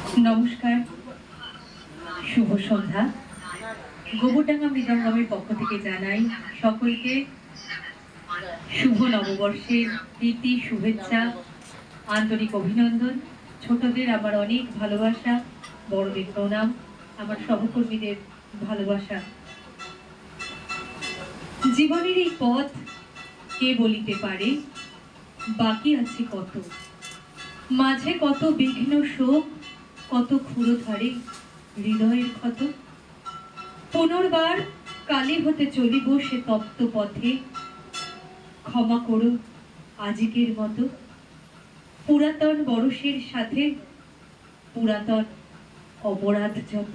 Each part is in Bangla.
নমস্কার, শুভ সন্ধ্যা। গোবরডাঙ্গা মৃদঙ্গমের পক্ষ থেকে জানাই সকলকে শুভ নববর্ষের প্রীতি, শুভেচ্ছা, আন্তরিক অভিনন্দন। ছোটদের আমার অনেক ভালোবাসা, বড়দের প্রণাম, আমার সহকর্মীদের ভালোবাসা। জীবনের এই পথ কে বলিতে পারে, বাকি আছে কত, মাঝে কত বিঘ্ন শোক, কত ক্ষুরধারে হৃদয়ের ক্ষত। পুনর্বার কালী হতে চলিব সে তপ্ত পথে, ক্ষমা করো আজিকের মতো। পুরাতন বরষের সাথে পুরাতন অপরাধ যত।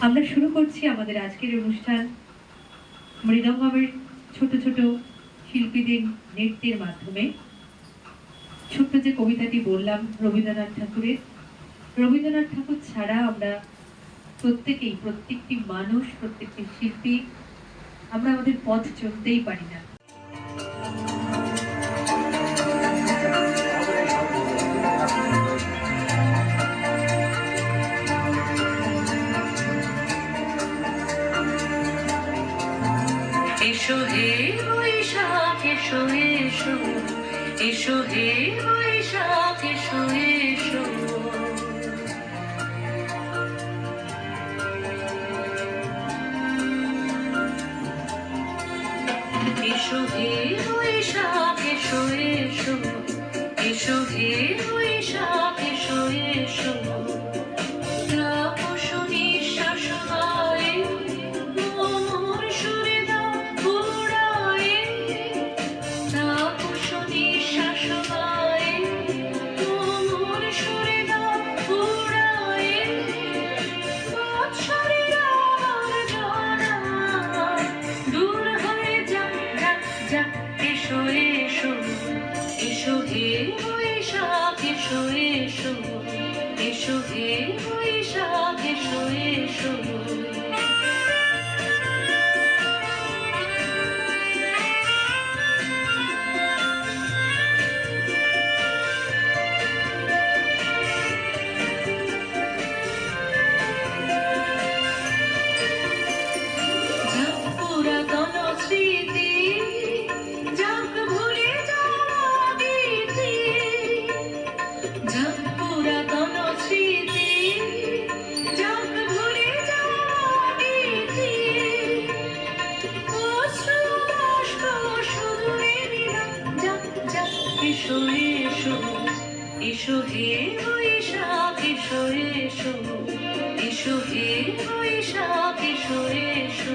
আমরা শুরু করছি আমাদের আজকের অনুষ্ঠান মৃদঙ্গমের ছোট ছোট শিল্পীদের নৃত্যের মাধ্যমে। ছোট্ট যে কবিতাটি বললাম রবীন্দ্রনাথ ঠাকুরের, রবীন্দ্রনাথ ঠাকুর ছাড়া আমরা প্রত্যেকেই, প্রত্যেকটি মানুষ, প্রত্যেকটি শিল্পী আমরা আমাদের পথ চলতেই পারি না। এসো হে বৈশাখ এসো এসো, এসো হে বৈশাখ এসো এসো। এসো হে বৈশাখ এসো এসো, এসো হে বৈশাখ এসো এসো। এসো হে বৈশাখ এসো এসো, এসো হে বৈশাখ এসো এসো। পুরাতন স্মৃতি যাক ভুলে যাওয়া গীতি, যাক পুরাতন স্মৃতি যাক ভুলে যাওয়া গীতি। অশ্রু বাষ্প শুধুরে নিলাম যাক যাক। এসো এসো, এসো হে বৈশাখ এসো এসো, এসো হে বৈশাখ এসো এসো।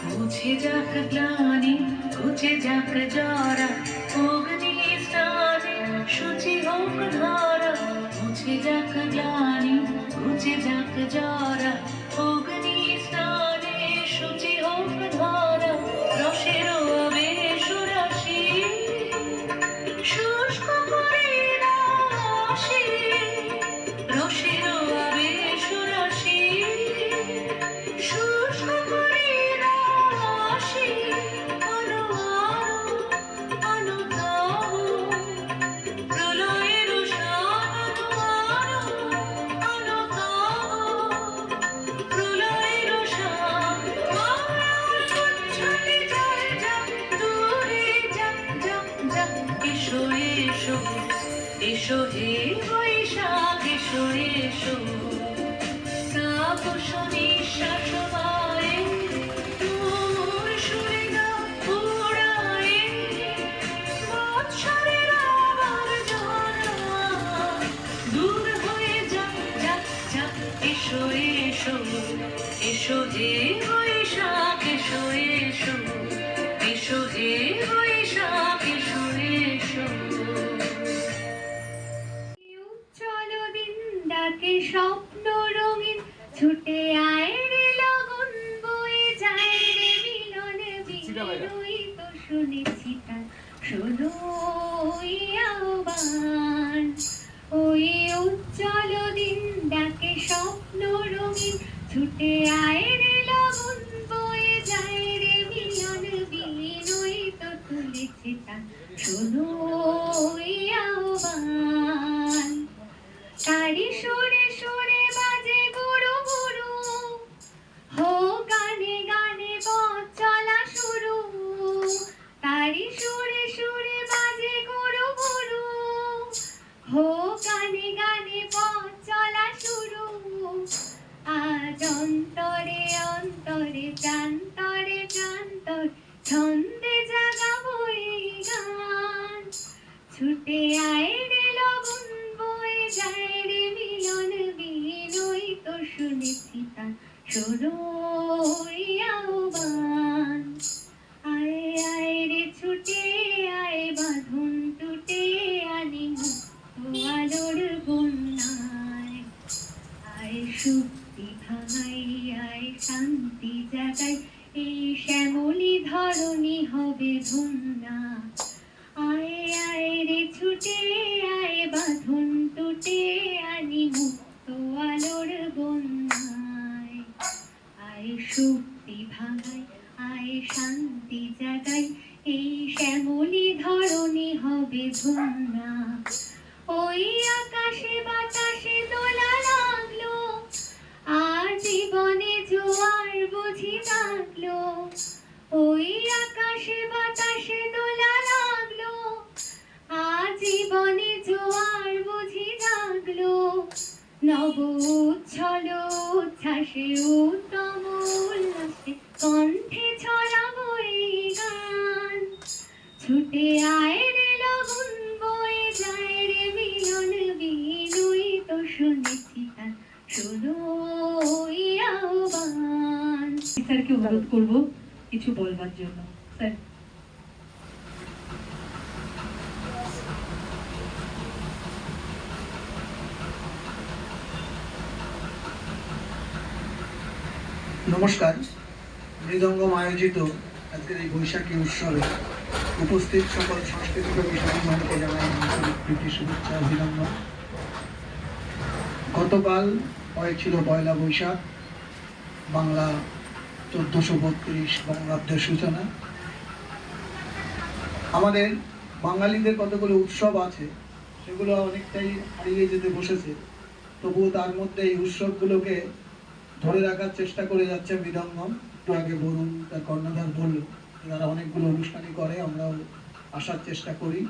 মুছে যাক গ্লানি, ঘুচে যাক জরা, অগ্নি স্নানে শুচি হোক ধরা। মুছে যাক গ্লানি, ঘুচে যাক জরা, অগ্নি স্নানে শুচি হোক ধরা। রসের আবেশ রাশি শুষ্ক করে দাসী, রসের আবেশ রাশি শুষ্ক করে দাসী। আলো আলো আলো প্রলয়ের শান আলো আলো প্রলয়ের শান। ছুটে যায় যাক দূরে যাক যাক যাক। এসো এসো, এসো হে বৈশাখ এসো এসো। তাপস নিঃশ্বাস বায়ে তোর সুরে গা উড়ায়ে, বৎসরের আবর্জনা দূর হয়ে যাক যাক যাক। এসো এসো, এসো হে বৈশাখ এসো এসো, এসো হে বৈশাখ এসো এসো। চলো দিন ডাকে স্বপ্ন রঙিন, ছুটে আয় রে লগন বয়ে যায় রে মিলনে বিনে। রই তো শুনেছি তার শোনো আহ্বান। আহ্বান। ওই উজ্জ্বল দিন ডাকে স্বপ্ন রঙিন, ছুটে আয় রে লগন বয়ে যায় রে মিলন বিলীন, ওই তো তুলেছে তান শোনো ওই আহ্বান। তারি সুরে সুরে বাজে গুরু গুরু, হো গানে গানে পথ চলা শুরু। তারি সুরে সুরে বাজে গুরু গুরু, হো গানে গানে পথ চলা শুরু। আজ অন্তরে অন্তরে প্রান্তরে প্রান্তর ছন্দে জাগাবো এই গান। ছুটে আয় রে লগন বয়ে যায় রে মিলন বিলীন, ওই তো শুনেছি তান শোনো ওই আহ্বান। আয় আয় রে ছুটে আয় বাঁধন টুটে আনি মুক্ত আলোর বন্যায়। আয় শক্তি ভাঙাই আয় শান্তি জাগাই, এই শ্যামলী ধরণী হবে ধন্যা। আয় আয় রে ছুটে আয় বাঁধন টুটে আনি মুক্ত আলোর বন্যায়। আয় শক্তি ভাঙাই আয় শান্তি জাগাই, এই শ্যামলী ধরণী হবে ধন্যা। ওই আকাশে বাতাসে দোলা লাগলো, আর জীবনে জোয়ার বুঝি লাগলো। ওই আকাশে বাতাসে দোলা লাগলো, আর জীবনে জোয়ার বুঝি লাগলো। নব উচ্ছল উচ্ছ্বাসে উত্তম উল্লাসে কণ্ঠে ছড়াবো এই গান। ছুটে আয় রে লগন বয়ে যায় রে মিলন বিলীন, ওই তো শুনেছি তান শোনো ওই আহ্বান। স্যারকে অনুরোধ করব কিছু বলবার জন্য। স্যার। নমস্কার। মৃদঙ্গম আয়োজিত আজকের এই বৈশাখী উৎসবে উপস্থিত সকল সাংস্কৃতিক সাথীগণকে জানাই আন্তরিক প্রীতি শুভেচ্ছা অভিনন্দন। গতকাল হয়েছিল পয়লা বৈশাখ, বাংলা 1432 বঙ্গাব্দের সূচনা। আমাদের বাঙালিদের কতগুলো উৎসব আছে, সেগুলো অনেকটাই হারিয়ে যেতে বসেছে। তবুও তার মধ্যে এই উৎসবগুলোকে ধরে রাখার চেষ্টা করে যাচ্ছে মৃদঙ্গম। একটু আগে বরুণ তার কর্ণধার বলল, তারা অনেকগুলো অনুষ্ঠানই করে, আমরাও আসার চেষ্টা করি।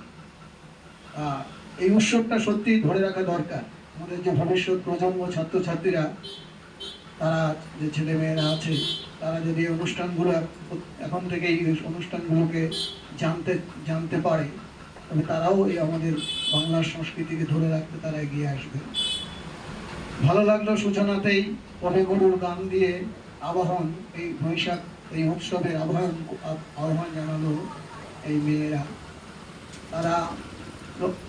এই উৎসবটা সত্যি ধরে রাখা দরকার। আমাদের যে ভবিষ্যৎ প্রজন্ম ছাত্রছাত্রীরা, তারা যে ছেলেমেয়েরা আছে, তারা যদি এই অনুষ্ঠানগুলো এখন থেকে এই অনুষ্ঠানগুলোকে জানতে পারে, তবে তারাও এই আমাদের বাংলার সংস্কৃতিকে ধরে রাখতে তারা এগিয়ে আসবে। ভালো লাগলো সূচনাতেই কবিগুরুর গান দিয়ে আবাহন, এই বৈশাখ এই উৎসবের আহ্বান জানালো এই মেয়েরা। তারা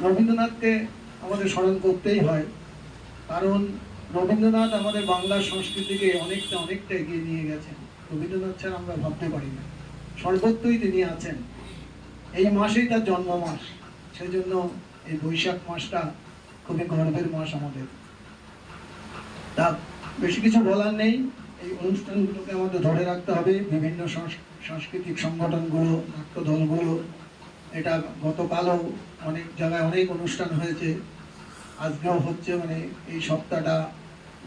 রবীন্দ্রনাথকে আমাদের স্মরণ করতেই হয়, কারণ রবীন্দ্রনাথ আমাদের বাংলার সংস্কৃতিকে অনেকটা এগিয়ে নিয়ে গেছেন। রবীন্দ্রনাথ ছাড়া আমরা ভাবতে পারি না, সর্বত্রই তিনি আছেন। এই মাসেই তার জন্ম মাস, সেজন্য এই বৈশাখ মাসটা খুবই গর্বের মাস আমাদের। তা বেশি কিছু বলার নেই, এই অনুষ্ঠানগুলোকে আমাদের ধরে রাখতে হবে। বিভিন্ন সাংস্কৃতিক সংগঠনগুলো, নাট্য দলগুলো, এটা গতকালও অনেক জায়গায় অনেক অনুষ্ঠান হয়েছে, আজকেও হচ্ছে। মানে এই সপ্তাহটা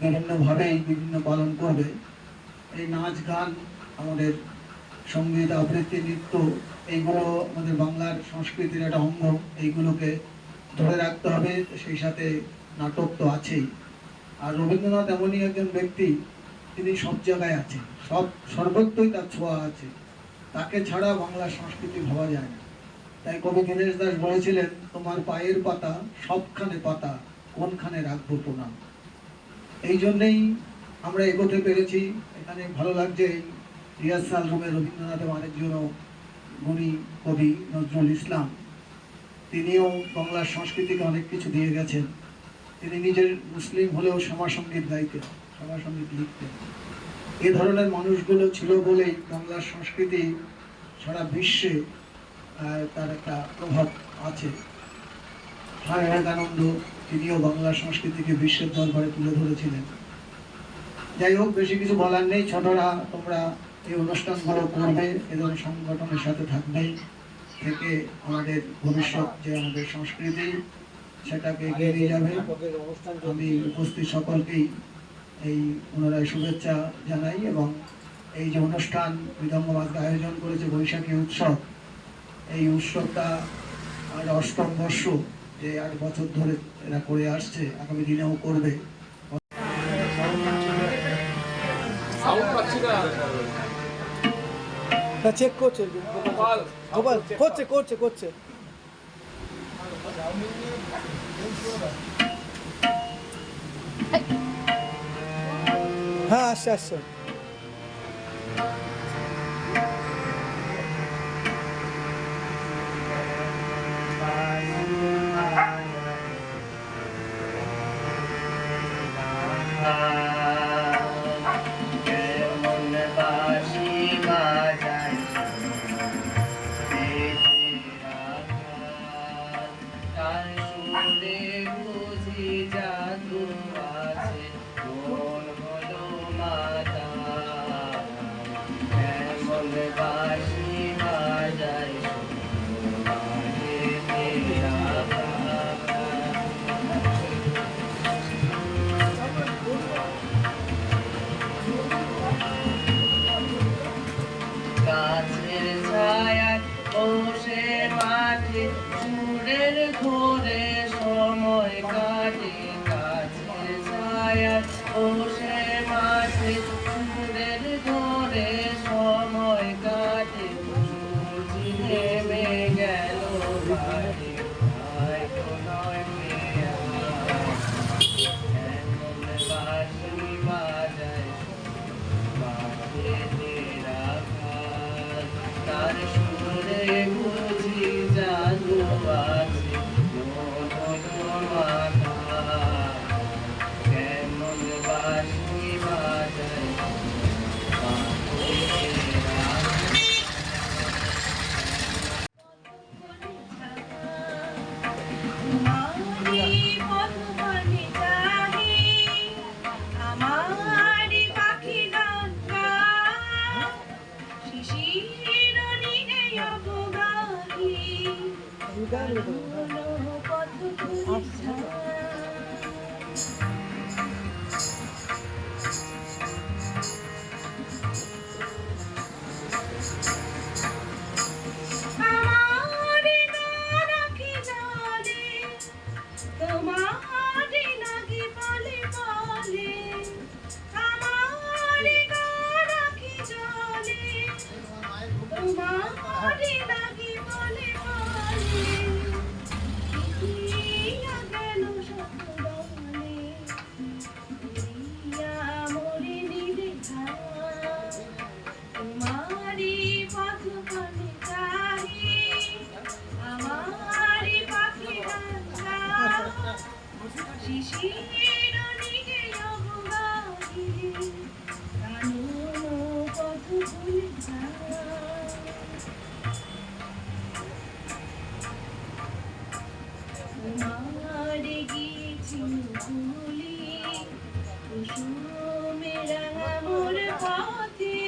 বিভিন্নভাবেই বিভিন্ন পালন করবে। এই নাচ গান, আমাদের সঙ্গীত আবৃত্তি, নৃত্য, এইগুলো আমাদের বাংলার সংস্কৃতির একটা অঙ্গ, এইগুলোকে ধরে রাখতে হবে। সেই সাথে নাটক তো আছেই। আর রবীন্দ্রনাথ এমনই একজন ব্যক্তি, তিনি সব জায়গায় আছেন, সর্বত্রই তার ছোঁয়া আছে। তাকে ছাড়া বাংলার সংস্কৃতি ভাবা যায় না। তাই কবি দীনেশ দাস বলেছিলেন, তোমার পায়ের পাতা সবখানে পাতা, কোনখানে রাখবো প্রণাম। এই জন্যেই আমরা এগোতে পেরেছি। এখানে ভালো লাগছে, এই রিহার্সাল রুমে রবীন্দ্রনাথের আরেকজন গুণী কবি নজরুল ইসলাম, তিনিও বাংলার সংস্কৃতিকে অনেক কিছু দিয়ে গেছেন। তিনি নিজের মুসলিম হলেও সমাজসঙ্গীত গাইতেন, সমাজসঙ্গীত লিখতেন। এ ধরনের মানুষগুলো ছিল বলেই বাংলার সংস্কৃতি সারা বিশ্বে তার একটা প্রভাব আছে। স্বামী বিবেকানন্দ, তিনিও বাংলা সংস্কৃতিকে বিশ্বের দরবারে তুলে ধরেছিলেন। যাই হোক, বেশি কিছু বলার নেই। ছোটরা তোমরা এই অনুষ্ঠানগুলো করবে, এ ধরনের সংগঠনের সাথে থাকবে, থেকে আমাদের ভবিষ্যৎ যে আমাদের সংস্কৃতি সেটাকে এগিয়ে নিয়ে যাবে। আমি উপস্থিত সকলকেই এই পুনরায় শুভেচ্ছা জানাই, এবং এই যে অনুষ্ঠান মৃদঙ্গম আজকে আয়োজন করেছে বৈশাখী উৎসব, এই উৎসবটা আর অষ্টম বর্ষ, যে 8 বছর ধরে এরা করে আসছে, আগামী দিনেও করবে। চেক করছে গোপাল, করছে করছে করছে। হ্যাঁ, আসছে আসছে। গাছের ছায়ায় বসে মাঠে সুরের ঘোরে সময় কাটে। গাছের ছায়ায় বসে মাঠে সুরের ঘোরে সময় কাটে। সূর্য নেমে গেল বাড়ি, হয়তো নয় পেয়া। এমন বাঁশি বাজায় বাজে রাখা, তার সুরে বুঝি জাদু আছে মন মাথা। কেমন বাঁশি বাজায় বাজে আমারি পাখি ডাকা শিশির নীরে অবগাহি পথ পুলিশা। আমারি রাখি জানে তোমারি লাগি বলে বলে, আমারি রাখি জানে তোমারি লাগি বলে বলে। ইয়া গেল সকলে ইয়া মরে নিবে তোমারি পথ পানে চাহি, আমারি পাখি ডাকা শিশির নীরে অবগাহি কানুন পথ পুলিশা। তোমারে গিয়েছি ফুলি কুসুমেরা মোর পথে,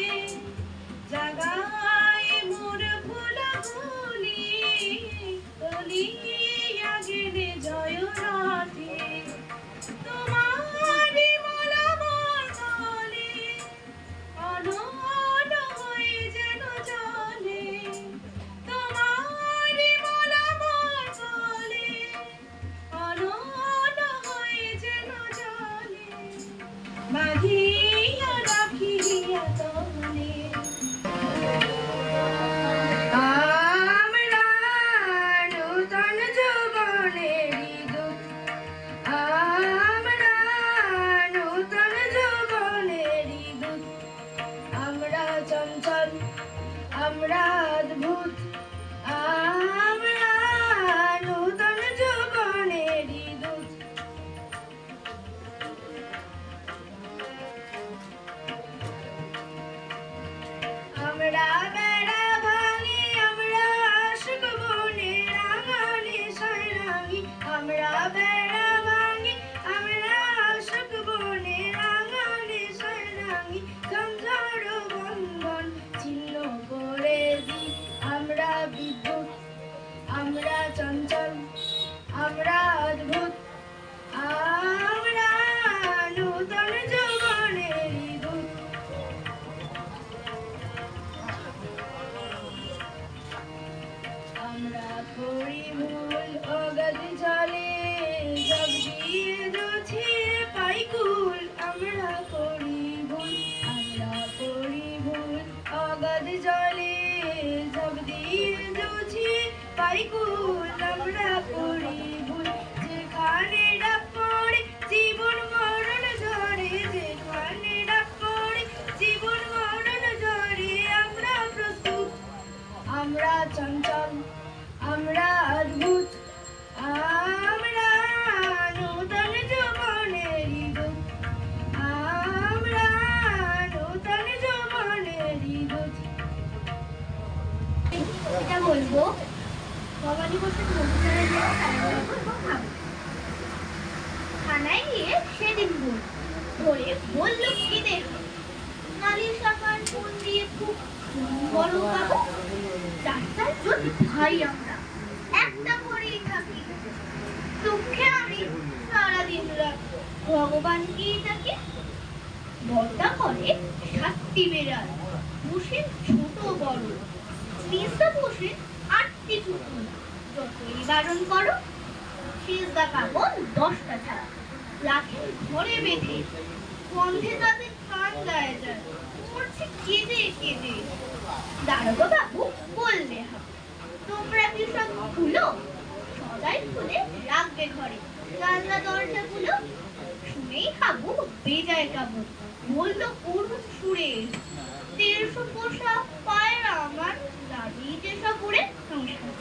জাগায় মোর ফুলগুলি তলিয়া গেলে জয় রাধে। তোমারি মালা মোর গলে অনন হয়ে যেন জলে। তোমারি মালা মোর গলে অনন হয়ে যেন ভুল আমরা করি ভুল, যেখানে ডাক পড়ে জীবন মরণ ঝরে, যেখানে ডাক পড়ে জীবন মরণ ঝরে, আমরা প্রস্তুত, আমরা চঞ্চল, আমরা অদ্ভুত, আমরা নূতন যৌবনেরই দূত, আমরা নূতন যৌবনেরই দূত। এটা বলবো ভবানী বসে থানায় গিয়ে সেদিন ধরে বললো কি দেখ নালিশ শাখার ফোন দিয়ে খুব বড় পাবো, চারটার যদি ভাই আমরা একটা করেই থাকি, দুঃখে আমি সারাদিন রাখবো ভগবান কি তাকে বড়টা করে 7টি বেড়াল বসে ছোট বড়, নিচটা বসে 8টি পুতুল, যতই বারণ করো সিজদা পাবো 10টা ছাড়া, রাখে ঘরে বেঁধে, গন্ধে তাদের কান গায়ে যায়, মরছে কেঁদে কেঁদে। দারোগা বাবু বললে হবে তোমরা কি সব খুলো, সদাই খুলে রাখবে ঘরে, জানলা দরজা গুলো, শুনেই হাবু বেজায় কাবু, বললো করুণ সুরে 150 পোষা পায়রা আমার দাঁড়িয়ে সব উড়ে। নমস্কার।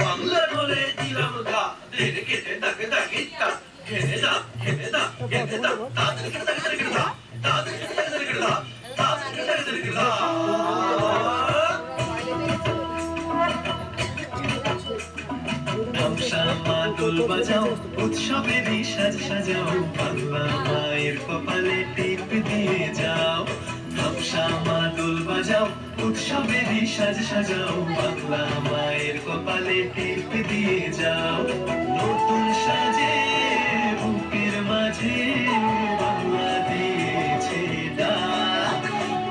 বাংলা বলে দিলাম গা দের কেটে দাকে দাকে তা খেনে দা খেনে দা খেনে দা তাদের কেটে দাকে দাকে দা তাদের কেটে দাকে দাকে দা তাদের কেটে দাকে দাকে দা ধামসামা দোল বাজাও উৎসবেরই সাজ সাজাও বাংলা মায়ের কপালে টিপ দিয়ে যাও ধামসামা দোল বাজাও উৎসবেরই সাজ সাজাও বাংলা মায়ের কপালে টিপ দিয়ে যাও নতুন সাজে বুকের মাঝে বাংলা দিয়েছে ডাক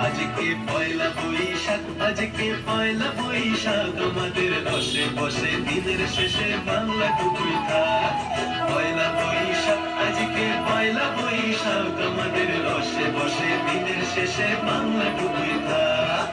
আজকে পয়লা বৈশাখ আজকে পয়লা বৈশাখ আমাদের রসে বসে দিনের শেষে বাংলা টুকুই থাক পয়লা বৈশাখ আজকে পয়লা বৈশাখ আমাদের রসে বসে দিনের শেষে বাংলা টুকুই থাক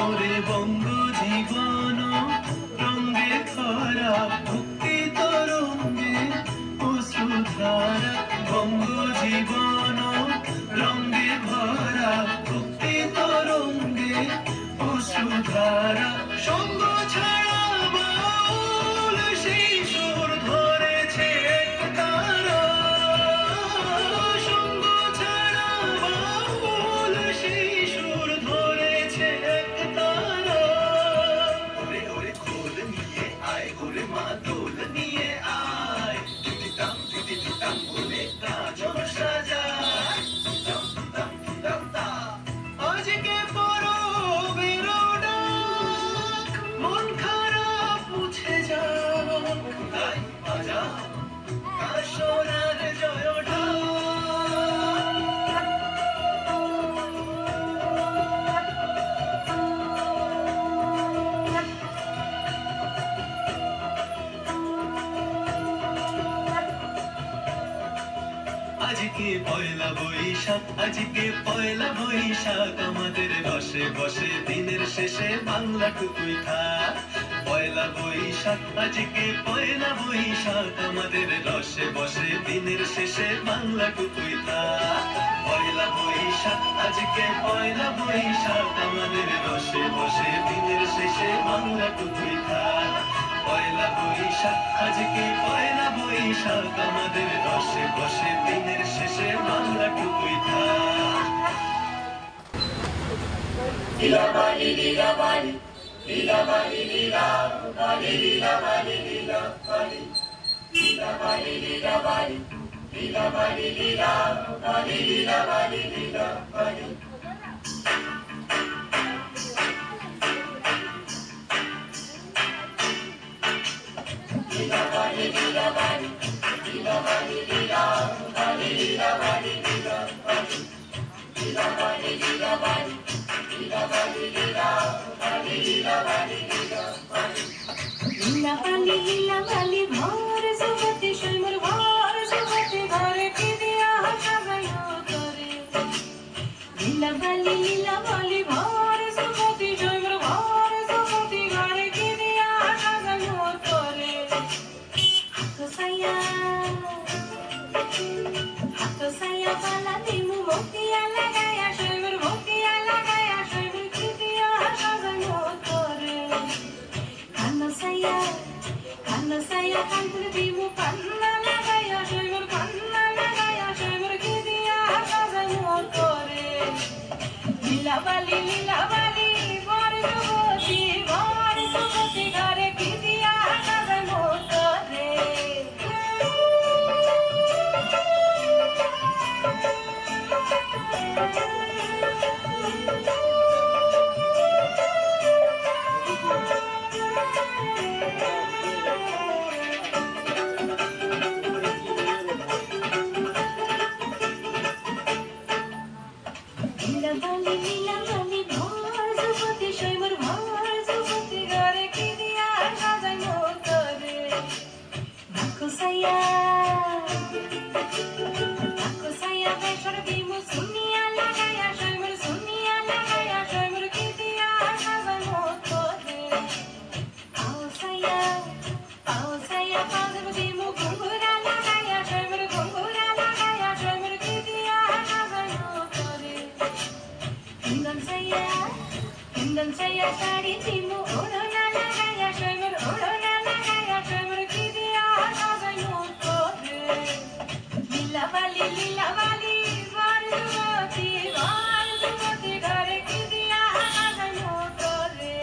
ওরে বঙ্গ জীবন রঙ্গে খরা ভক্তি তরঙ্গে অশ্রুধারা বঙ্গ জীবন রঙ্গে ভরা ভক্তি তরঙ্গে অশ্রুধারা সঙ্গ ছাড়া বাউল সেই সুর ধরেছে তারা সঙ্গ ছাড়া বাউল সেই সুর ধরেছে তারা ওরে ওরে খোল নিয়ে আয় ওরে মা দোল নিয়ে আয় দিতাম দিতাম বলে গাজন সাজায় দিতাম দিতাম দিতাম তা আজকে পরবের ডাক মন খারাপ মুছে যাক তাই বাজা কাশরার জয় ঢাক আজকে পয়লা বৈশাখ আজকে পয়লা বৈশাখ আমাদের রসে বসে দিনের শেষে বাংলা টুকুই থাক পয়লা বৈশাখ আজকে পয়লা বৈশাখ আমাদের রসে বসে দিনের শেষে বাংলা টুকুই থাক পয়লা বৈশাখ আজকে পয়লা বৈশাখ আমাদের রসে বসে দিনের শেষে বাংলা টুকুই থাক পয়লা বৈশাখ আজকে পয়লা বৈশাখ আমাদের রসে বসে দিনের শেষে বাংলা টুকুই থাক লীলা বালি লীলা বালি লীলা বালি লীলা বালি লীলা বালি লীলা বালি লীলা বালি লীলা বালি লীলা বালি ভোর সুমতি সৈমর ভোর সুমতি ঘরে কি দিয়া সাজাইও তোরে লীলা বালি ভোর সুমতি সৈমর ভোর সুমতি ঘরে কি দিয়া সাজাইও তোরে হাত সায়া বালা দিমু মতিয়া লাগায়া সৈমর মতিয়া লাগায়া সৈমর কি দিয়া সাজাইও তোরে Kanna saya kantur dimu kanna lagaya shoymur kidiya sajan motore lila bali bor suboti gare kidiya sajan motore লীলা বালি ভোর সুমতি সৈমর ভোর সুমতি ঘরে কি দিয়া সাজাইও তোরে নাকো সায়া বেসর দিমু সুনিয়া লাগায়া সৈমর কি দিয়া সাজাইও তোরে পাও সায়া পাজব দিমু ঘুঙ্গুরা লাগায়া সৈমর কি দিয়া সাজাইও তোরে Kundan saya sari timu orona lagaya shoymur ki diya sajayo tore lila bali var suboti ghare ki diya sajayo tore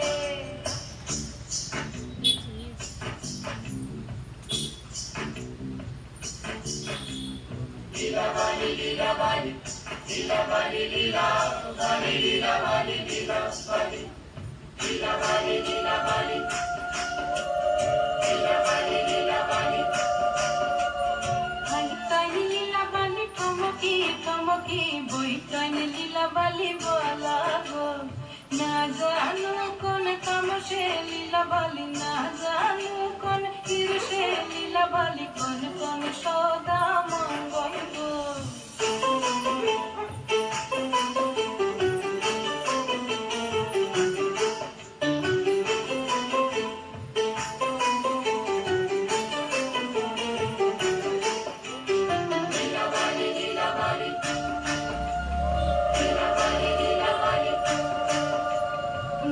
Haitani lila bali tomoki boitani lila bali bola go na janu kon tamshe lila bali na janu kon kirshe lila bali kon soda mangol go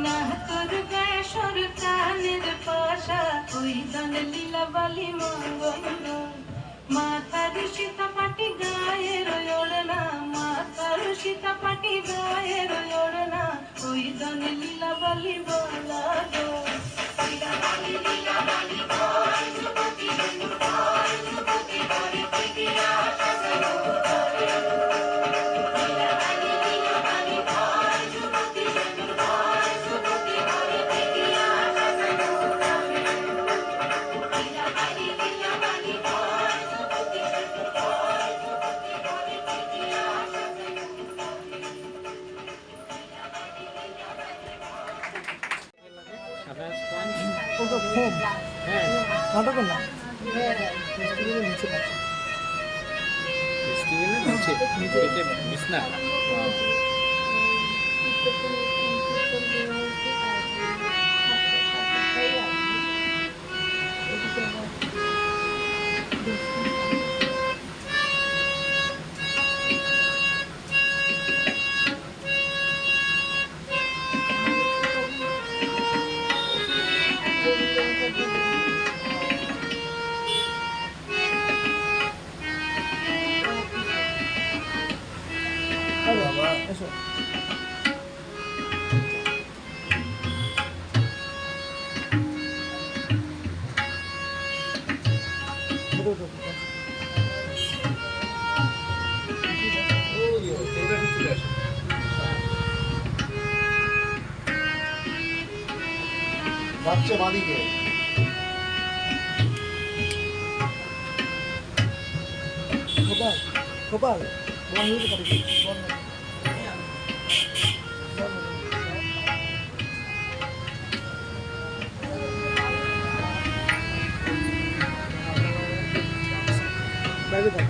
না তোর বেসর কানের পাশা ওই দান লীলা বালি মঙ্গল মাথার সীতাপাটি গায়ের ওড়না মাথার সীতাপাটি গায়ের ওড়না ওই দান লীলা বালি বলা গো ওটা ফোম হ্যাঁ নাটক না ফেস্টিভ্যালের নিচে আছে ফেস্টিভ্যালের নিচে নিচে বিছনা এসো যাচ্ছে বাদিকে গোপাল গোপাল বন্ধ করে বাইরে থাক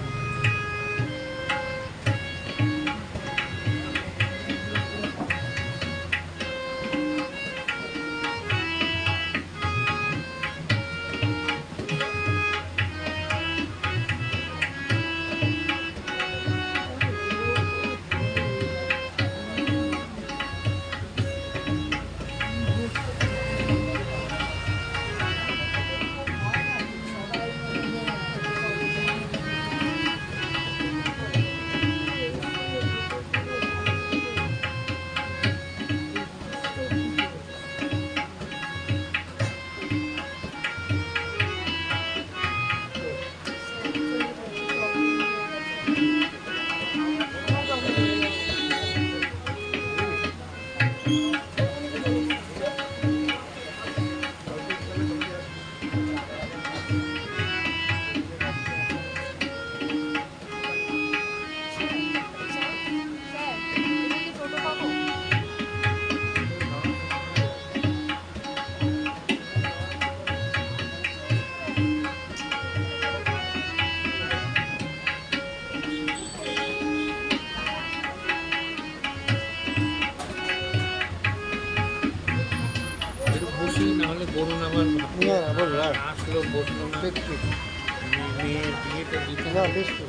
একটু বসি, না হলে বলুন আমার নিয়ে না বল রাখ আসলো বসলো না, দেখছি মেয়ের বিয়েটা দিতে না হবে। বেশ তো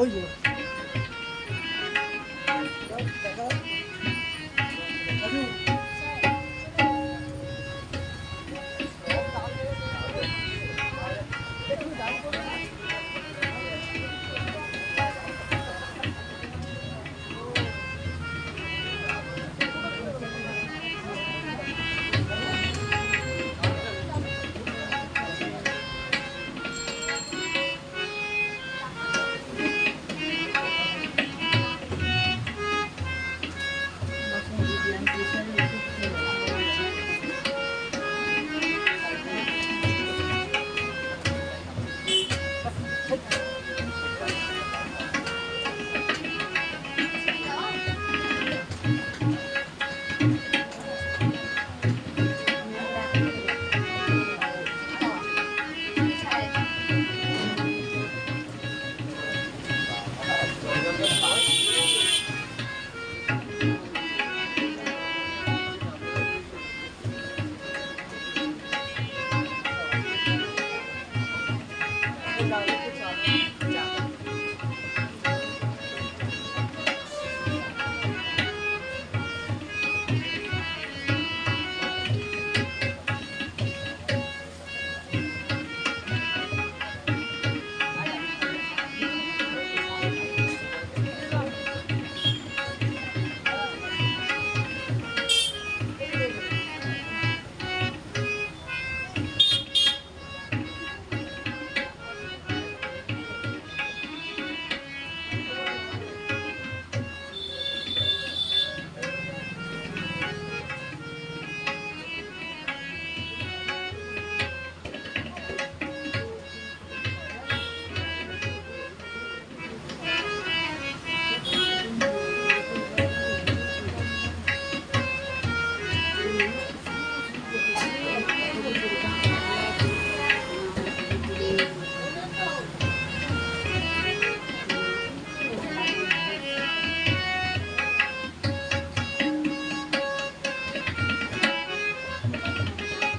ওই যে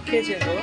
খেয়েছেন তো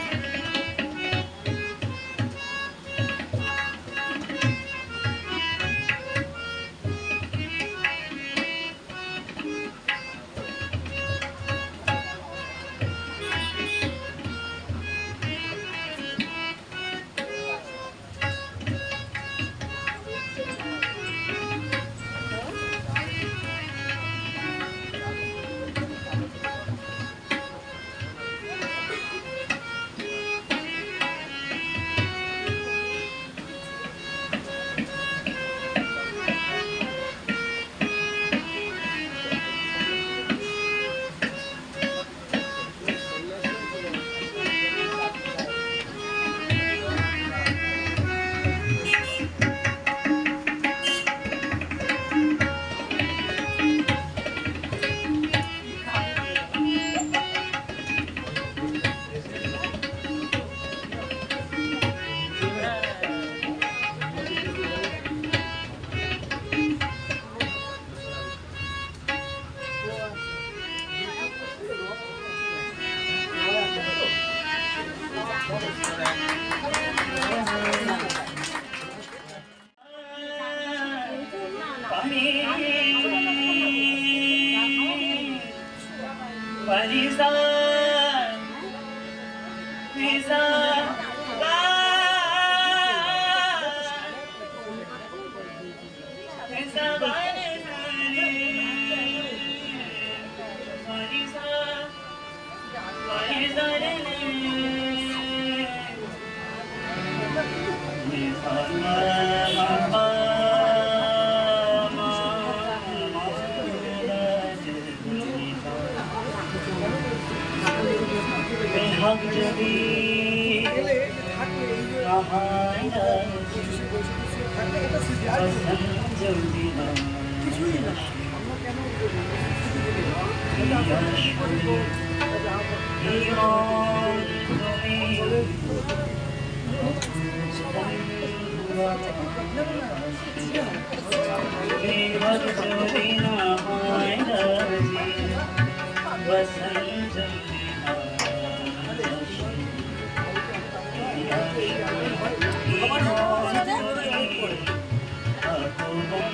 বসন্ত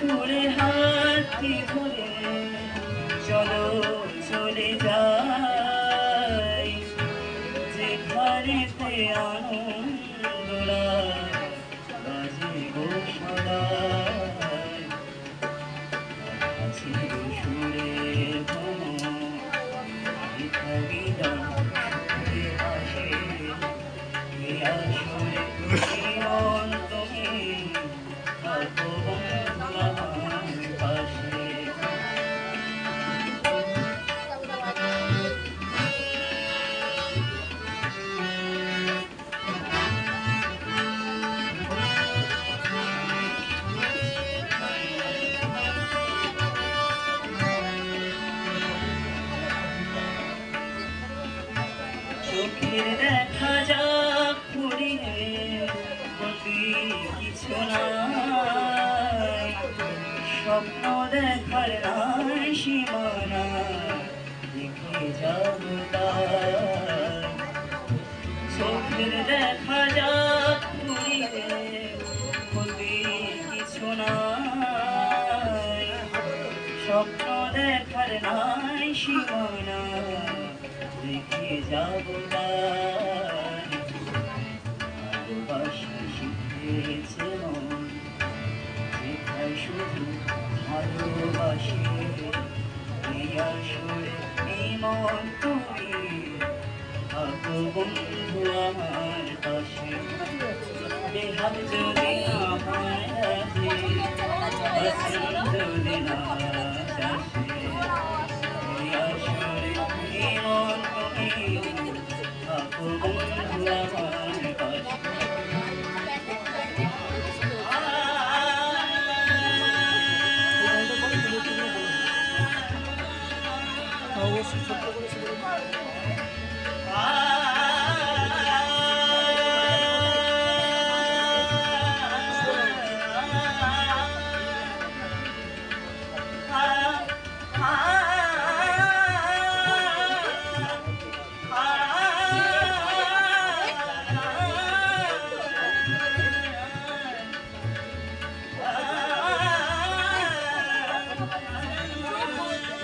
সুরে হাতটি ধরে চলো চলে যাই যেখানেতে আনন্দরা বাজে গো সদাই আছে সুরে ভ্রমণ ভিখারি দান সুরে আসে এই আসরে জীবন তুমি থাকো বন্ধু আমার পাশে চোখের দেখা যাক ফুরিয়ে গতি কিছু নাই স্বপ্ন দেখার নাই সীমানা দেখে যাব তাই চোখের দেখা যাক ফুরিয়ে গতি কিছু নাই স্বপ্ন দেখার নাই সীমানা দেখে যাব ভালোবাসা শিখেছে মন যেখানে শুধু ভালোবাসে এই আসরে এই মন তুমি থাকো বন্ধু আমার পাশে বেহাল যদি আমার রাধে বাসন যদি না চাষে এই আসরে এই মন তুমি থাকো বন্ধু আমার পাশে অবশ্যই ছোট্ট করে শুরু করুন।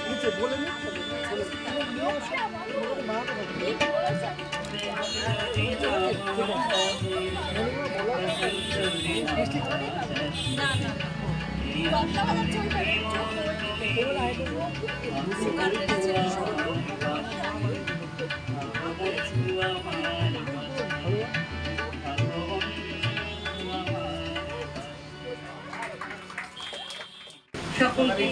নিচে বলে নিচ্ছে সকলকে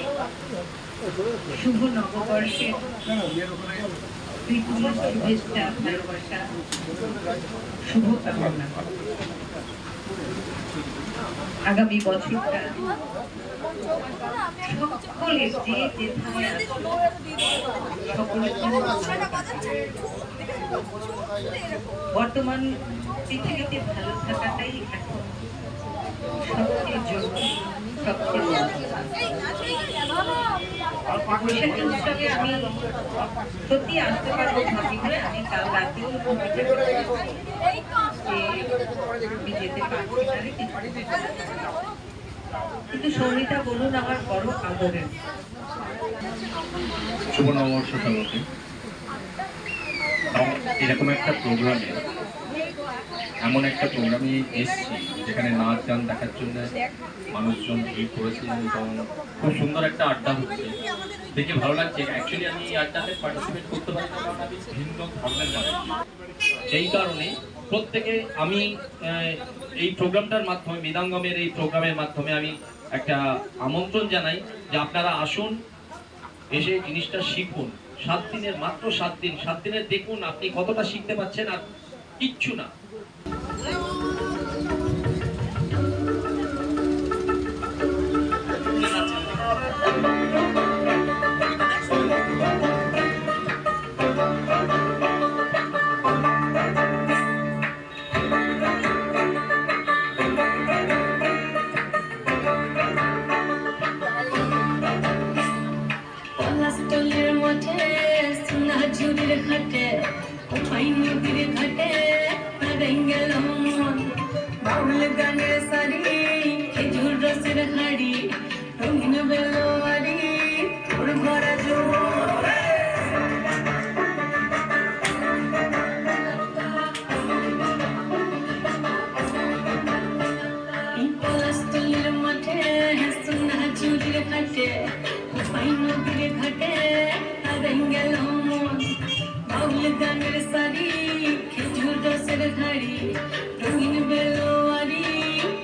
শুভ নববর্ষের প্রীতি শুভেচ্ছা ভালোবাসা শুভকামনা। আগামী বছরটা সকলের যে যেখানে আছে সকলের জন্য বর্তমান পৃথিবীতে ভালো থাকাটাই এখন সবচেয়ে জরুরি, সবচেয়ে বৈশাখী উৎসবে আমি সত্যি আসতে পারবো ভাবি না। আমি কাল রাতেও আমি যেতে পারছি না, কিন্তু সঙ্গীতা বলুন আমার বড় আদরের। শুভ নববর্ষ সবাইকে। এরকম একটা প্রোগ্রামে এমন একটা প্রোগ্রামে এসেছি যেখানে নাচ গান দেখার জন্য মানুষজন ভিড় করেছে এবং খুব সুন্দর একটা আড্ডা হচ্ছে, দেখে ভালো লাগছে। অ্যাকচুয়ালি আমি এই আড্ডাতে পার্টিসিপেট করতে পারি না, কারণ আমি ভিন্ন ধর্মের মানুষ। সেই কারণে প্রত্যেকে আমি এই প্রোগ্রামটার মাধ্যমে, মৃদাঙ্গমের এই প্রোগ্রামের মাধ্যমে আমি একটা আমন্ত্রণ জানাই যে আপনারা আসুন, এসে জিনিসটা শিখুন। 7 দিনের, মাত্র 7 দিন, 7 দিনে দেখুন আপনি কতটা শিখতে পাচ্ছেন। আর কিচ্ছু না, ঘাটে কোথায় নদীর ঘাটে গেল মন বাউল গানের সারি খেজুর রসের হাড়ি রঙিন বেলোয়ারি তোর ভরা যৌবন পলাশতলির মাঠে সোনা চুরির ঘাটে পাই নদীর ঘাটে হারাই গেল মন বাউল গানের সারি খেজুর রসের ধারি রঙিন বেলোয়ারি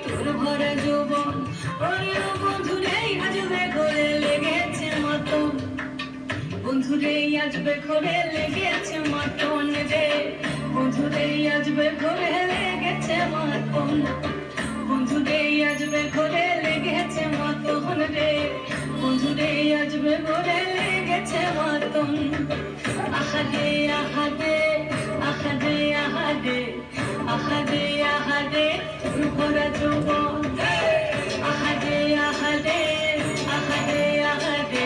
তোর ভরা যৌবন ওরে ও বন্ধুরে আজবে ঘরে লেগেছে মতন বন্ধুরে আজবে ঘরে লেগেছে মতন রে বন্ধুরে আজবে ঘরে লেগেছে মতন বন্ধুরে আজবে ঘরে লেগেছে মতন রে বন্ধুরে আজবে ঘরে লেগেছে মতন আহাদে আহাদে আহাদে আহাদে আহাদে আহাদে তোর ভরা যৌবন আহাদে আহাদে আহাদে আহাদে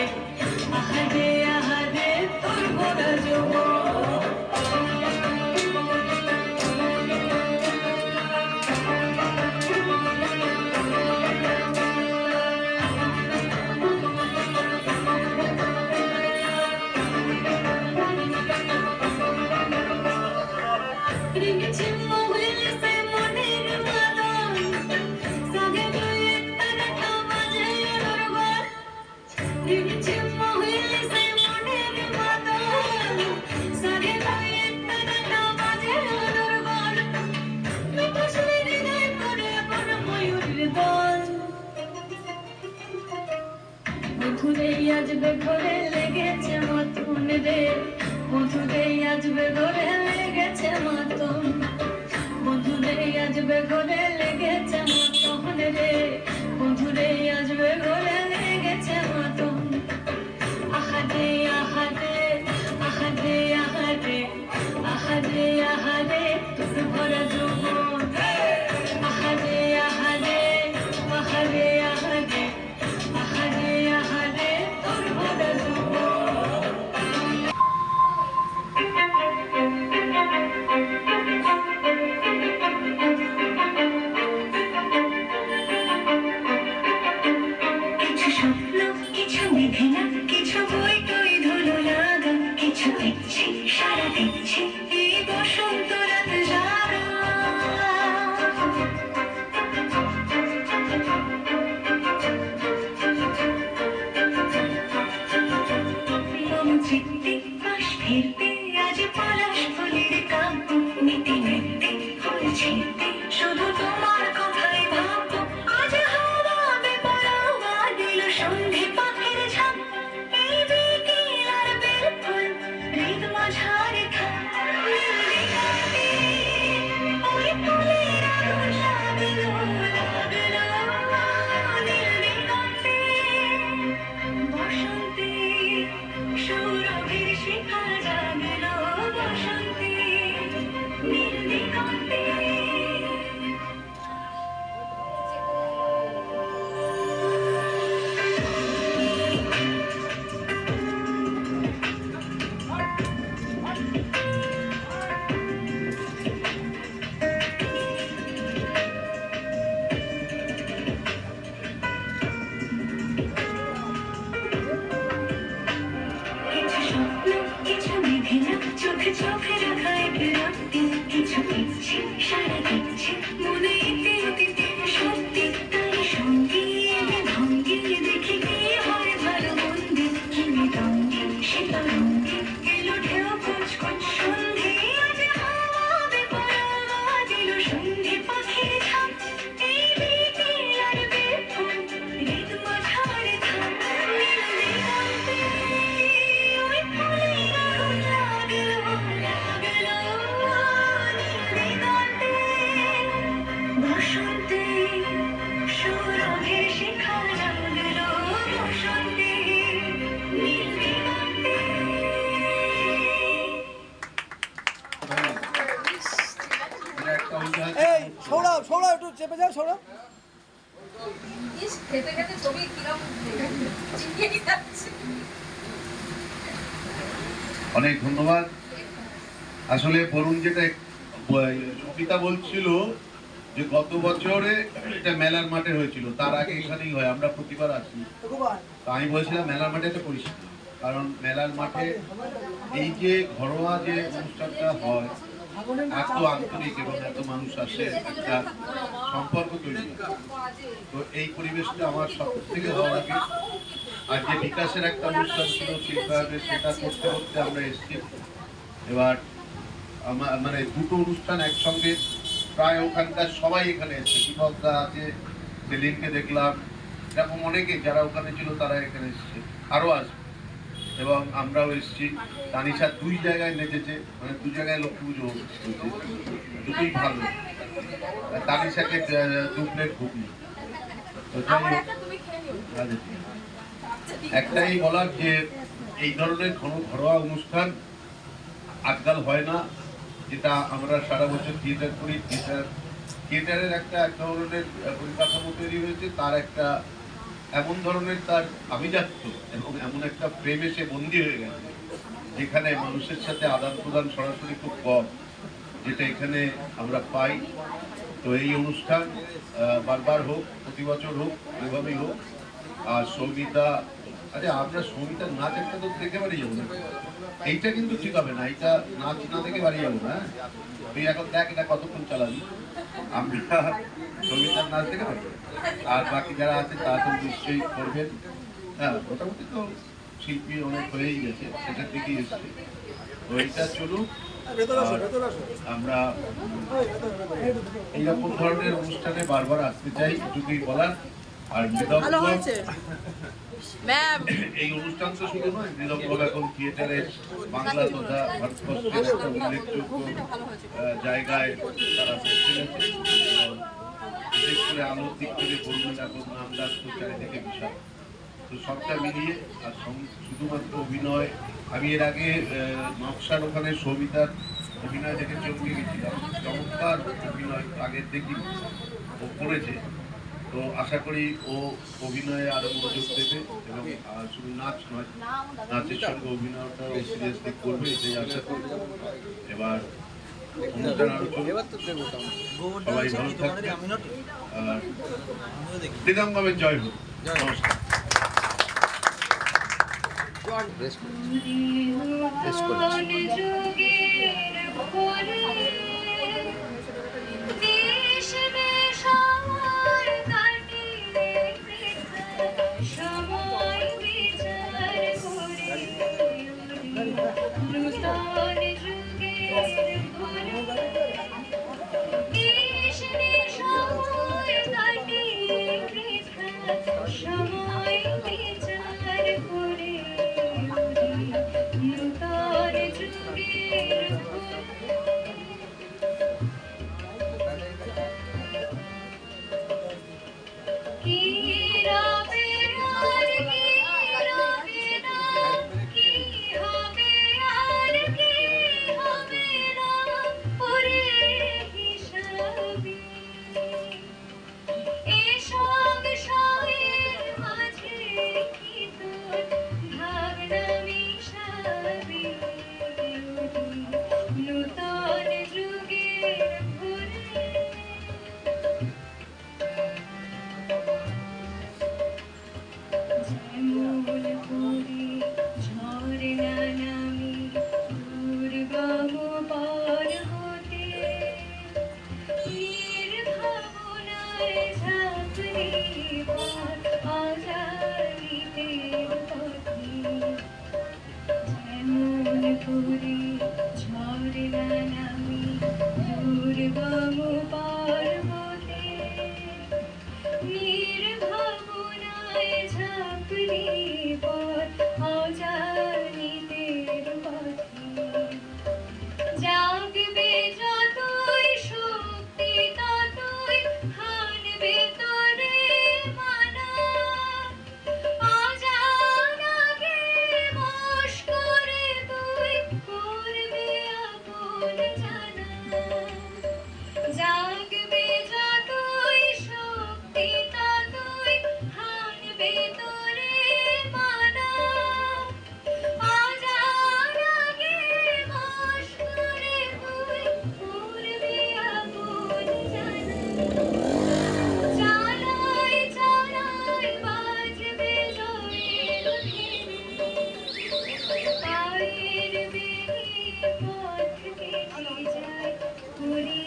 আহাদে আহাদে তোর ভরা যৌবন বন্ধুরে আজবে ঘরে লেগেছে মতন রে বন্ধুরে আজবে ঘরে লেগেছে মতন বন্ধুরে আজবে ঘরে লেগেছে মতন রে বন্ধুরে আজবে ঘরে লেগেছে মতন আহাদে আহাদে আহাদে আহাদে আহাদে আহাদে তোর ভরা যৌবন আহাদে আহাদে আহাদে আহাদে আহাদে আহাদে তোর ভরা যৌবন কিছু স্বপ্ন কিছু বিধে না কিছু বই টই ধুলো লাগা কিছু দেখছি সারা দেখছি এই বসন্ত রাত জাগা মম চিত্তে পাশ ফিরতে আজ পলাশ ফুলের কাব্য নীতি নিত্যে ফুল ছিঁড়তে শুধু তোমার কথাই ভাববো আজ হাওয়া বেপরোয়া দিল সন্ধে পাখির ঝাঁক এই বিকেল আর বেল ফুল হৃদ মাঝারে থাক ওই ফুলের আগুন লাগলো নীল দিগন্তে বসন্তে সৌরভের শিখা জাগলো বসন্তে নীল দিগন্তে কিছু স্বপ্ন কিছু বিধে না চোখে চোখে রাখা এক রাত্রি কিছু দেখছি সারা দেখছি মনে এতে অতীতে সত্যি তাই সঙ্গী এনে ভঙ্গি দেখি কি হয় ভালো মন্দি কি রঙ্গি সে তো রঙ্গি এলো ঢেউ কুচকুচ সন্ধে আজ হাওয়া বেপরোয়া দিল সন্ধে পাখির ঝাঁক এই বিকেল আর বেল ফুল হৃদ মাঝারে থাক নীল দিগন্তে ওই ফুলের আগুন লাগলো নীল দিগন্তে বসন্তে সৌরভের শিখা জাগলো বসন্তে নীল দিগন্তে এই সৌরভ সৌরভ একটু চেপে যাও সৌরভ খেতে খেতে ছবি কিরম চিনিয়ে যাচ্ছে অনেক ধন্যবাদ। আসলে বরুণ যেটা সুমিতা বলছিল যে গত বছরে এটা মেলার মাঠে হয়েছিল, তার আগে এখানেই হয়, আমরা প্রতিবার আসি। তো আমি বলছিলাম মেলার মাঠে তো করিস না, কারণ মেলার মাঠে এই যে ঘরোয়া যে অনুষ্ঠানটা হয়, এত আন্তরিক এবং এত মানুষ আসে, একটা সম্পর্ক তৈরি হয়। তো এই পরিবেশটা আমার সব থেকে ভালো লাগে। আর যে বিকাশের একটা অনুষ্ঠান ছিল শিল্পায়নের, সেটা করতে করতে আমরা এসেছি। এবার আমার মানে দুটো অনুষ্ঠান একসঙ্গে, প্রায় ওখানকার সবাই এখানে এসেছে। দীপকদা আছে, সেলিমকে দেখলাম, এরকম অনেকে যারা ওখানে ছিল তারা এখানে এসেছে, আরও আসবে। এবং আমরাও এসেছি। তানিশা 2 জায়গায় নেচেছে, মানে 2 জায়গায় লক্ষ্মী পুজো হচ্ছে, দুটোই ভালো। তানিশাকে 2 প্লেট ঘুগনি। তো যাই হোক, একটাই বলার যে এই ধরনের কোনো ঘরোয়া অনুষ্ঠান আজকাল হয় না, যেটা আমরা সারা বছর থিয়েটার করি। থিয়েটারের একটা এক ধরনের পরিকাঠামো তৈরি হয়েছে, তার একটা এমন ধরনের তার আভিজাত্য এবং এমন একটা প্রেমে সে বন্দী হয়ে গেছে, যেখানে মানুষের সাথে আদান প্রদান সরাসরি খুব কম, যেটা এখানে আমরা পাই। তো এই অনুষ্ঠান বারবার হোক, প্রতি বছর হোক, এভাবেই হোক। আর সৌমিতা, আচ্ছা আমরা সৌমিতার নাচ একটা তো দেখে বাড়ি যাবো না, এইটা কিন্তু ঠিক হবে না, এইটা নাচ না দেখে বাড়ি যাবো না। তুই এখন দেখ এটা কতক্ষণ চালাবি, আমরা সৌমিতার নাচ দেখে পারি। আর বাকি যারা আছে তারা তো নিশ্চয়ই করবেন। হ্যাঁ, মোটামুটি তো শিল্পী অনেক হয়েই গেছে, সেটার দিকেই এসছে। তো এইটা চলুক। আমরা এইরকম ধরনের অনুষ্ঠানে বারবার আসতে চাই, এটুকুই বলার। আর এই অনুষ্ঠান তো শুধু নয়, মৃদঙ্গ এখন থিয়েটারের বাংলা তথা ভারতবর্ষের একটা উল্লেখযোগ্য জায়গায় তারা পৌঁছে গেছে। বিশেষ করে আলোর দিক থেকে বলুন, এখন নামদাস তো চারিদিকে বিশাল। তো সবটা মিলিয়ে, আর শুধুমাত্র অভিনয়, আমি এর আগে নকশার ওখানে সৌমিতার অভিনয় দেখে চমকে গেছিলাম, চমৎকার অভিনয়, আগের দেখি ও করেছে। তো আশা করি ও অভিনয়ে আরো মনোযোগ দেবে এবং শুধু নাচ নয়, নাচের সঙ্গে অভিনয়টাও সিরিয়াসলি করবে, এটাই আশা করি। এবার অনুষ্ঠান আরো চলবে, সবাই ভালো থাকবে। আর মৃদঙ্গমের জয় হোক। নমস্কার। জাগবে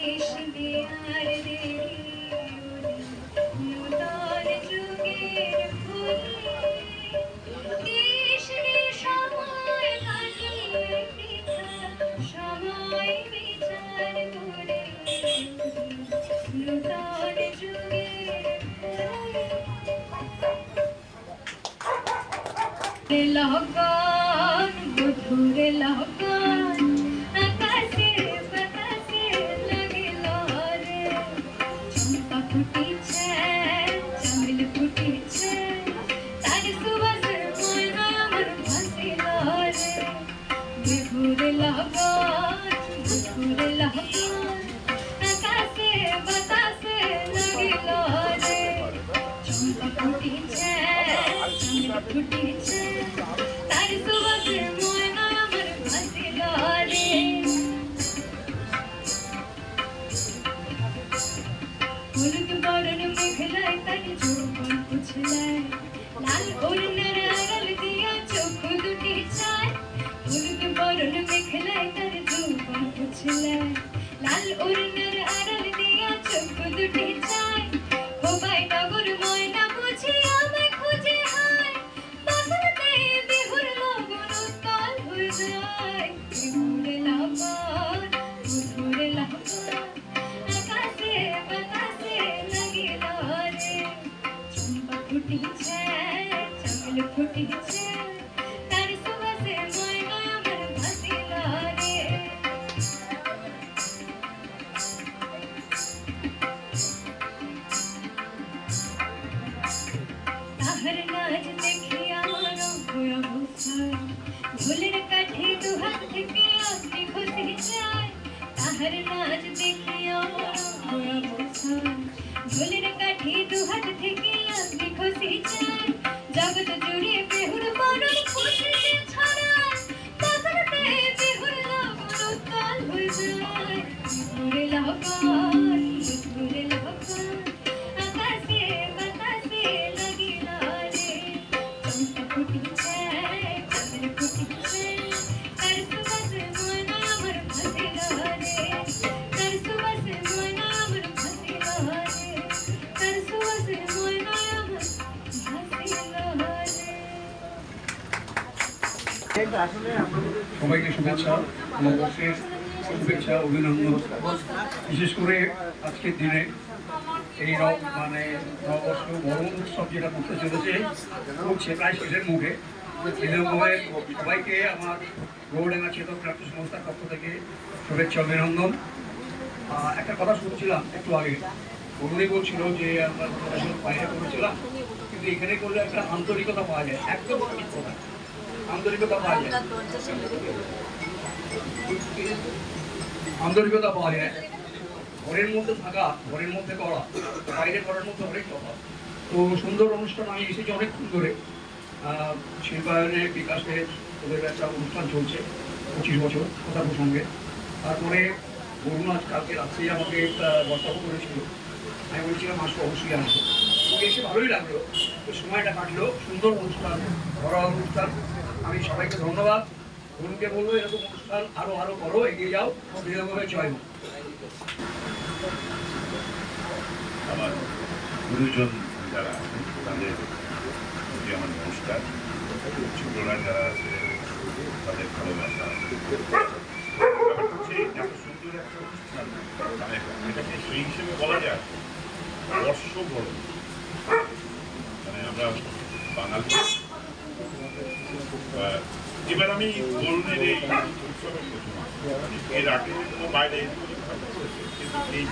আসবে আর দেরি নূতন যুগের ফুলে কৃষ্ণে সময় কাটিয়ে বৃথা সময় বিচার করে নূতন যুগের ফুলে লগন মধুর লগন আকাশে বাতাসে লাগিল রে চম্পা ফুটিছে চামেল ফুটিছে তার সুবাস ময়না আমার ভাসিল রে বিভুর লগন মধুর লগন আকাশে বাতাসে লাগিল রে চম্পা ফুটিছে চামেল ফুটিছে তার সুবাস ময়না আমার ভাসিল রে হলুদ বরণ মেঘলায় তার যৌবন উছলায় লাল ওড়নার আড়াল দিয়া চোখ দুটি চায় হলুদ বরণ মেঘলায় তার যৌবন উছলায় লাল ওড়নার আড়াল দিয়া চোখ দুটি চায় খোবাই নগর ময়না বুঝি আমায় খুঁজে হায় বাসরতে বিহুর লগন উত্তাল হয়ে যায় বিহুরে লগন মধুরে লগন আকাশে বাতাসে লাগিল রে চম্পা ফুটিছে চামেল ফুটিছে তার সুবাসে ময়না আমার ভাসিল রে তাহার নাচ দেখিয়া মন হয়ে অবস্থায় ঢোলের কাঠি দু হাত থেকে অগ্নি খসে যায় তাহার নাচ দেখিয়া মন হয়ে অবস্থায় ঢোলের কাঠি দু হাত থেকে অগ্নি খসে যায় জগৎ জুড়ে বেহুর বরণ খুশিতে ছড়ায় বাসরতে বেহুর লগন উত্তাল হয়ে যায় বিহুরে লগন বিহুরে লগন আকাশে বাতাসে লাগিল রে চম্পা ফুটিছে চামেল ফুটিছে তার সুবাস ময়না আমার ভাসিল রে তার সুবাস ময়না আমার ভাসিল রে তার সুবাস ময়না আমার ভাসিল রে সবাইকে শুভেচ্ছা নববর্ষের শুভেচ্ছা অভিনন্দন বিশেষ করে আজকের দিনে এই নববর্ষ বরণ উৎসব যেটা করতে চলেছে হচ্ছে প্রায় শেষের মুখে বিলম্বের সবাইকে আমার গৌরডাঙ্গা চেতক প্রাপ্ত সংস্থার পক্ষ থেকে শুভেচ্ছা অভিনন্দন। একটা কথা শুনছিলাম একটু আগে অরুণী বলছিল যে আমরা বাইরে করেছিলাম কিন্তু এখানে করলে একটা আন্তরিকতা পাওয়া যায় একদম ঠিক কথা আন্তরিকতা পাওয়া যায় আন্তরিকতা পাওয়া যায় ঘরের মধ্যে থাকা ঘরের মধ্যে করা বাইরে করার মধ্যে অনেক তফাৎ। তো সুন্দর অনুষ্ঠান আমি এসেছি অনেকক্ষণ ধরে শিল্পায়নের বিকাশের ওদের একটা অনুষ্ঠান চলছে 25 বছর কথা প্রসঙ্গে। তারপরে বরুণ আজ কালকে রাত্রেই আমাকে বক্তব্য করেছিল, আমি বলছিলাম আসবো অবশ্যই আসবো, এসে ভালোই লাগলো। তো সময়টা কাটলো, সুন্দর অনুষ্ঠান, ঘরোয়া অনুষ্ঠান। আমি সবাইকে ধন্যবাদ। বরুণকে বলবো এরকম অনুষ্ঠান আরো আরো করো, এগিয়ে যাও, বিলম্বে জয় হোক। আমার গুরুজন যারা আছেন তাদের প্রতি আমার নমস্কার, ছোটরা যারা আছে তাদের ভালোবাসা। হচ্ছে এত সুন্দর একটা অনুষ্ঠান, মানে এটাকে সেই হিসেবে বলা যায় বর্ষবরণ। মানে আমরা বাঙালি। এবার আমি বরুণের এই উৎসবের প্রথম, এর আগে কোনো বাইরে এই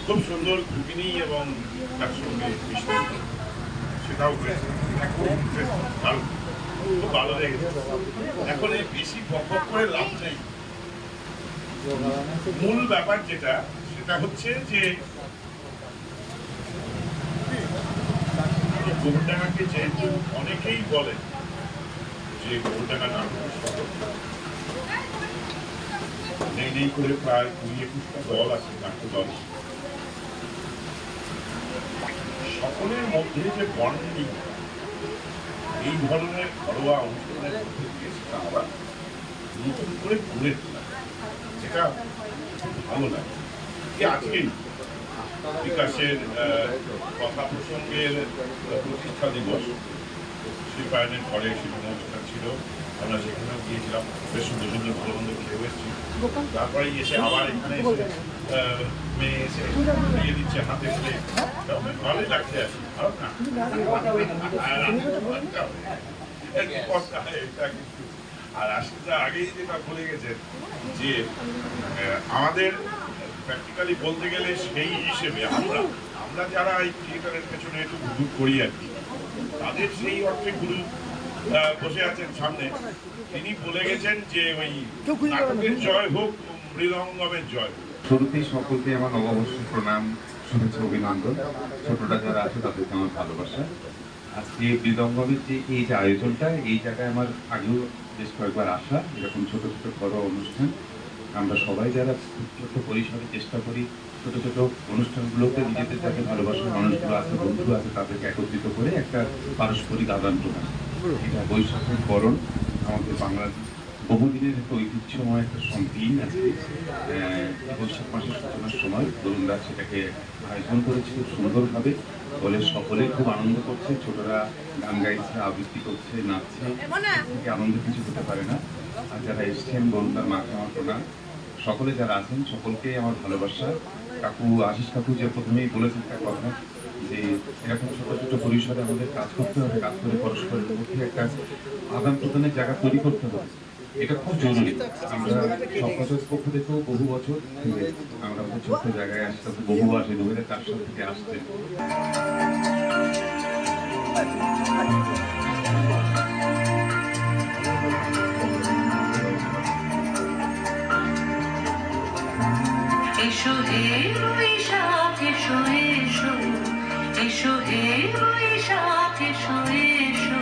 খুব সুন্দর ঘুগনি এবং তার সঙ্গে মিষ্টি সেটাও হয়েছে, খুব ভালো লেগেছে। এখন এই বেশি বক করে লাভ নেই। মূল ব্যাপার যেটা সেটা হচ্ছে যে গৌরডাঙ্গাকে যেহেতু অনেকেই বলে যে গৌরডাঙ্গা নাটক শহর, নেই করে প্রায় 20-21টা দল আছে, নাট্য দল। সকলের মধ্যে যে বন্ডিং এই ধরনের ঘরোয়া অনুষ্ঠানের মধ্যে দিয়ে সেটা আবার নতুন করে গড়ে তোলা, যেটা এটা ভালো লাগে। আজকেই বিকাশের কথা প্রসঙ্গের প্রতিষ্ঠা দিবস শিল্পায়নের ঘরে সেখানে অনুষ্ঠান ছিল, আমরা সেখানেও গিয়েছিলাম, বেশ সুন্দর সুন্দর ভালো মন্দ খেয়ে এসেছি। তারপরে এসে আবার এখানে এসে মেয়ে এসে দিয়ে দিচ্ছে হাতে ফেলে, ভালোই লাগছে আর আর আসলে আগেই যেটা বলে গেছে যে আমাদের প্র্যাকটিক্যালি বলতে গেলে সেই হিসেবে আমরা যারা এই থিয়েটারের পেছনে একটু ঘুর করি আর কি, তাদের সেই অর্থে গুরু বসে আছেন সামনে, তিনি বলে গেছেন যে ওই নাটকের জয় হোক, মৃদঙ্গমের জয়। শুরুতেই সকলকে আমার নববর্ষ প্রণাম, শুভেচ্ছা, অভিনন্দন। ছোটরা যারা আছে তাদেরকে আমার ভালোবাসা। আজকে মৃদঙ্গমের যে এই যে আয়োজনটা, এই জায়গায় আমার আগেও বেশ কয়েকবার আসা, এরকম ছোট ছোট ঘরোয়া অনুষ্ঠান আমরা সবাই যারা ছোট পরিসরে চেষ্টা করি ছোট ছোট অনুষ্ঠানগুলোতে নিজেদের যাকে ভালোবাসার মানুষগুলো আছে, বন্ধু আছে, তাদেরকে একত্রিত করে একটা পারস্পরিক আদান প্রদান। এটা বৈশাখের বরণ আমাদের বাংলার বহুদিনের একটা ঐতিহ্যময় একটা দিন আছে। বৈশাখ মাসের সূচনার সময় তরুণরা সেটাকে আয়োজন করেছে খুব সুন্দরভাবে, বলে সকলে খুব আনন্দ করছে, ছোটরা গান গাইছে, আবৃত্তি করছে, নাচছে, থেকে আনন্দ কিছু হতে পারে না। আর যারা এসছেন বলুন, তার মাকে আমার প্রণাম। সকলে যারা আছেন সকলকে আমার ভালোবাসা। কাকু, আশিস কাকু যে প্রথমেই বলেছেন একটা কথা, যে এরকম ছোট ছোট পরিসরে আমাদের কাজ করতে হবে, কাজ করে পরস্পরের মধ্যে একটা আদান প্রদানের জায়গা তৈরি করতে হবে, এটা খুব জরুরি। আমরা সমাজের পক্ষ থেকেও বহু বছর আমরা আমাদের ছোট্ট জায়গায় আসতে বহু আসে 2004 সাল থেকে আসছে। এসো হে বৈশাখ এসো এসো, এসো হে বৈশাখ এসো এসো।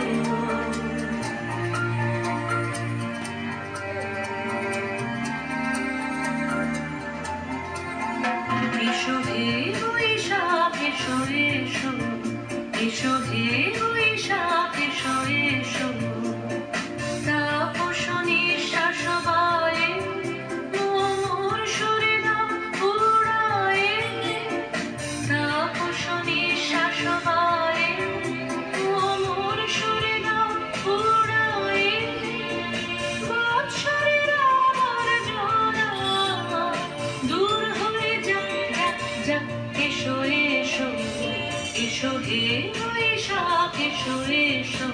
এসো হে বৈশাখ এসো এসো, এসো হে বৈশাখ এসো এসো। তাপস নিঃশ্বাস বায়ে মোর সুরে দাও উড়ায়ে, তাপস নিঃশ্বাস বায়ে মোর সুরে দাও উড়ায়ে। বৎসরের আবর্জনা দূর হয়ে যাক যাক, এসো এসো, এসো হে বৈশাখ এসো এসো,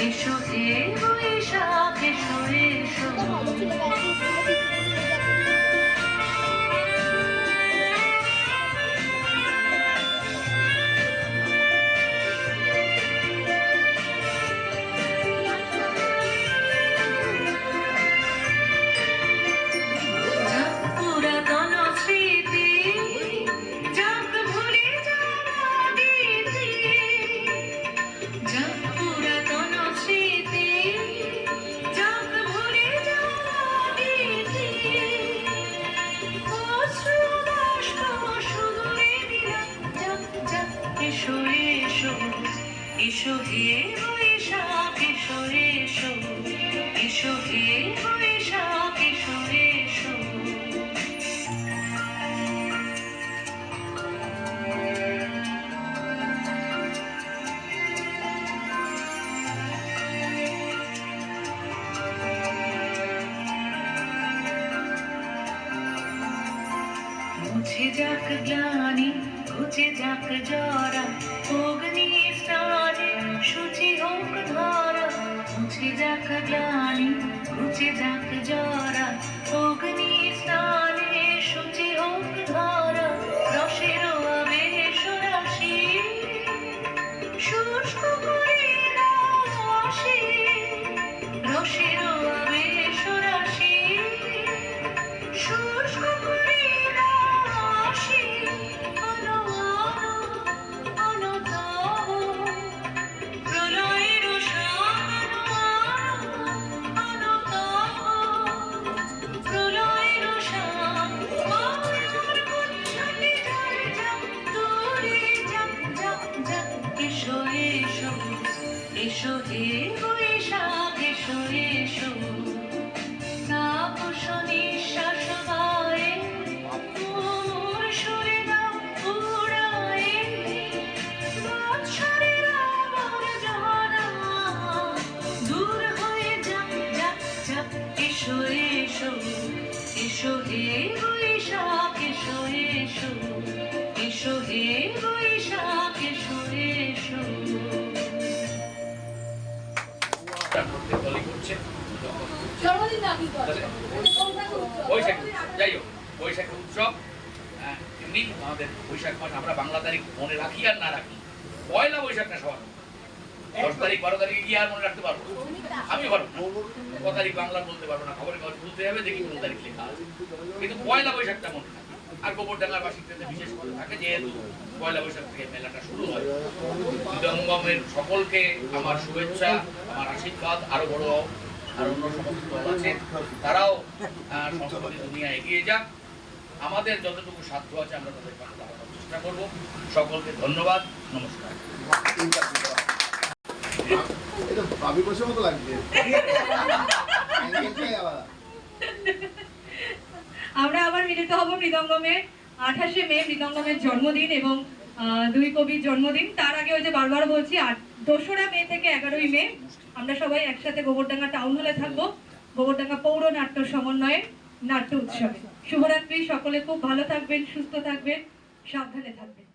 এসো হে বৈশাখ এসো এসো। পুরাতন স্মৃতি যাক ভুলে যাওয়া দিদি, যাক পুরাতন স্মৃতি যাক ভুলে যাওয়া দিদি। অশ্রু বাষ্প শুধুই দিলাম যাক যাক, এসো এসো, এসো হে বৈশাখ এসো এসো, এসো হে বৈশাখ এসো এসো। মুছে যাক গ্লানি, ঘুচে যাক জরা, অগ্নি স্নানে শুচি হোক ধরা। মুছে যাক গ্লানি, ঘুচে যাক জরা, অগ্নি স্নানে শুচি হোক ধরা। রসের আবেশ রাশি শুষ্ক করে দাও হাসি, রসের আবেশ রাশি শুষ্ক করে দাও হাসি। আলো আলো আলো দাও প্রলয়ের শান, আলো আলো দাও প্রলয়ের হে বৈশাখ এসো এসো, এসো হে বৈশাখ এসো এসো। বৈশাখ, যাই হোক বৈশাখী উৎসব এমনি আমাদের বৈশাখ মাস আমরা বাংলা তারিখ মনে রাখি আর না রাখি, পয়লা বৈশাখটা সবার 10 তারিখ 12 তারিখে গিয়ে আর মনে রাখতে পারবো, আমি পারবো না, ক তারিখ বাংলা বলতে পারবো না, খবরের কাগজ খুলতে হবে দেখি কোন তারিখ লেখা আছে, কিন্তু পয়লা বৈশাখটা মনে থাকে। আর গোবরডাঙ্গার বাসিন্দাদের বিশেষ করে থাকে যেহেতু পয়লা বৈশাখ থেকে মেলাটা শুরু হয়। মৃদঙ্গমের সকলকে আমার শুভেচ্ছা, আমার আশীর্বাদ, আরো বড় আর অন্য সমস্ত দল আছে তারাও সংস্কৃতি দুনিয়া এগিয়ে যাক, আমাদের যতটুকু সাধ্য আছে আমরা তাদের পাশে দাঁড়ানোর চেষ্টা করব। সকলকে ধন্যবাদ, নমস্কার। আমরা আবার মিলিত হব মৃদঙ্গমে 28শে মে, মৃদঙ্গমের জন্মদিন এবং দুই কবির জন্মদিন। তার আগে ওই যে বারবার বলছি 2রা মে থেকে 11ই মে আমরা সবাই একসাথে গোবরডাঙ্গা টাউন হলে থাকবো, গোবরডাঙ্গা পৌর নাট্য সমন্বয়ে নাট্য উৎসবে। শুভরাত্রি, সকলে খুব ভালো থাকবেন, সুস্থ থাকবেন, সাবধানে থাকবেন।